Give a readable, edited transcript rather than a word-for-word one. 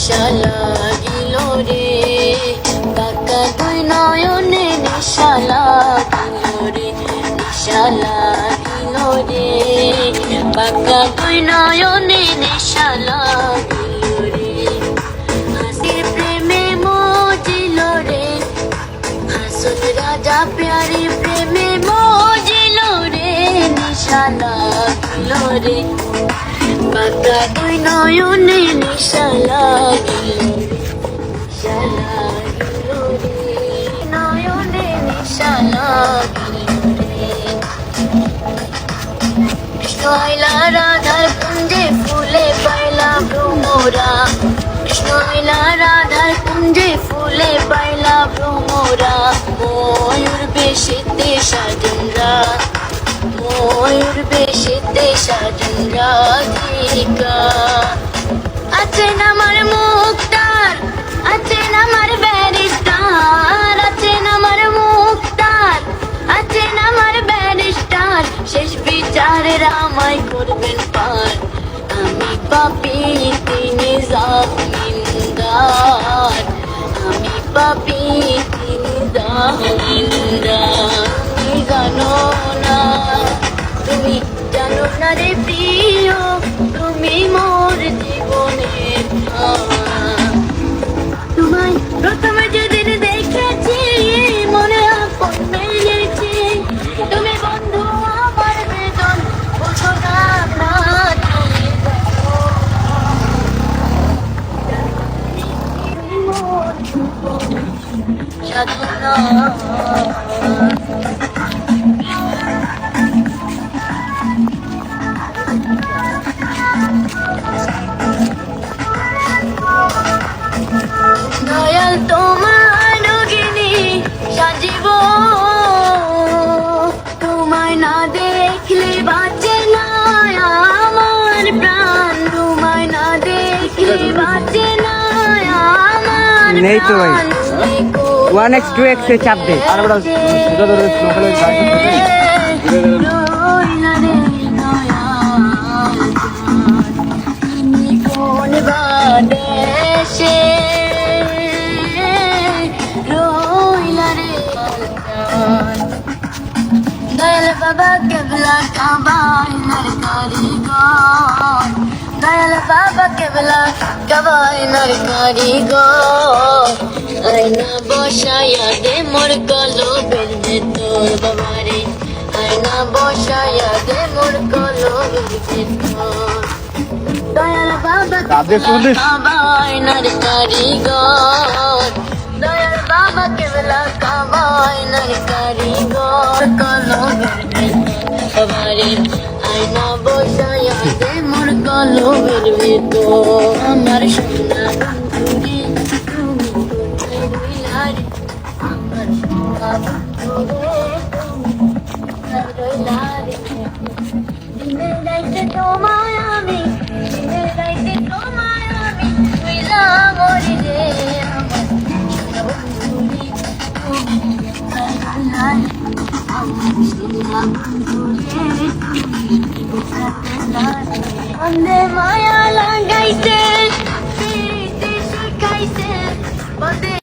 নেশা লাগিল রে, বাঁকা দুই নয়নে নেশা লাগিল রে, নেশা লাগিল রে, বাঁকা দুই নয়নে নেশা লাগিল রে। হাসির প্রেমে মজিল রে, হাসুন রাজা প্যারি প্রেমে মজিল রে, নেশা লাগিল রে, বাঁকা দুই নয়নে নেশা লাগিল রে, নেশা লাগিল রে, নয়নে নেশা লাগিল রে। কৃষ্ণ আইলা রাধার কুঞ্জে ফুলে পাইলা ভ্রমরা, কৃষ্ণ আইলা রাধার কুঞ্জে ফুলে পাইলা ভ্রমরা, ময়ূর বেশেতে সাজনরা, ময়ূর বেশেতে সাজনরা রাধিকা। আছেন আমার মুক্তার, আছেন আমার ব্যারিস্টার, আছেন আমার মুক্তার, আছেন আমার ব্যারিস্টার, শেষ বিচারের আমায় করবেন পার। আমি পাপী তিনি জামিনদার, আমি পাপী তিনি জামিনদার। তুমি জানো না, তুমি জানো না রে প্রিয়, তুমি মোর জীবনের ধাম। তোমায় প্রথমে যেদিন দেখেছি মনে আপন পেয়েছি, তুমি বন্ধু আমার বেদন বুঝো না, না তুমি মোর জীবনের সাধনা। দয়াল তোমার রোগিনী সাজিব, তোমায় না দেখলে বাঁচে না আমার প্রাণ, তোমায় না দেখলে বাঁচে না আমার নেই তো ভাই। প্রাণ। 1x 2x এ চাপ দে। রইলা রে নয়ন, তুমি কোন বাদেশে রইলা রে নয়ন। দয়াল বাবা কেবলা কাবাইনার কারিগর, দয়াল বাবা কেবলা কাবাইনার কারিগর, আয়না বসায়া দে মোর কলবের ভেতর বাবারে, আয়না বসায়া দে মোর কলবের ভেতর। দয়াল বাবা কেবলা কাবাইনার কারিগর, দয়াল বাবা কেবলা কাবাইনার কারিগর, কলবের ভেতর বাবারে, আয়না বসায়া দে মোর কলবের ভেতর। আমার সোনা বন্ধুরে তুমি কোথায় রইলা রে, আমার সোনা বন্ধুরে তুমি কোথায় রইলা রে। দিনে রাইতে তোমায় আমি, দিনে রাইতে তোমায় আমি রইলা মরি রে, আমার সোনা বন্ধুরে তুমি কোথায় রইলা রে, আমার সোনা বন্ধুরে তুমি কোথায় রইলা রে। অন্ধে মায়া লাগাইছে, শিখাইছে